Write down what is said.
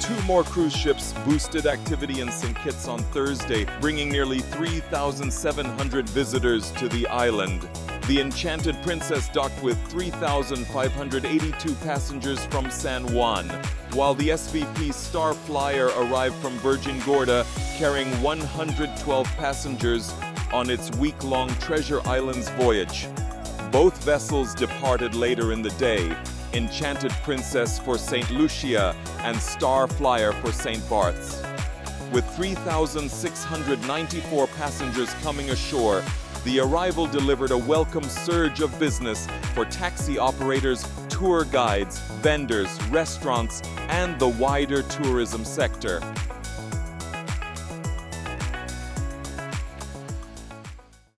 Two more cruise ships boosted activity in St. Kitts on Thursday, bringing nearly 3,700 visitors to the island. The Enchanted Princess docked with 3,582 passengers from San Juan, while the SVP Star Flyer arrived from Virgin Gorda carrying 112 passengers on its week-long Treasure Islands voyage. Both vessels departed later in the day, Enchanted Princess for St. Lucia and Star Flyer for St. Barth's. With 3,694 passengers coming ashore, the arrival delivered a welcome surge of business for taxi operators, tour guides, vendors, restaurants, and the wider tourism sector.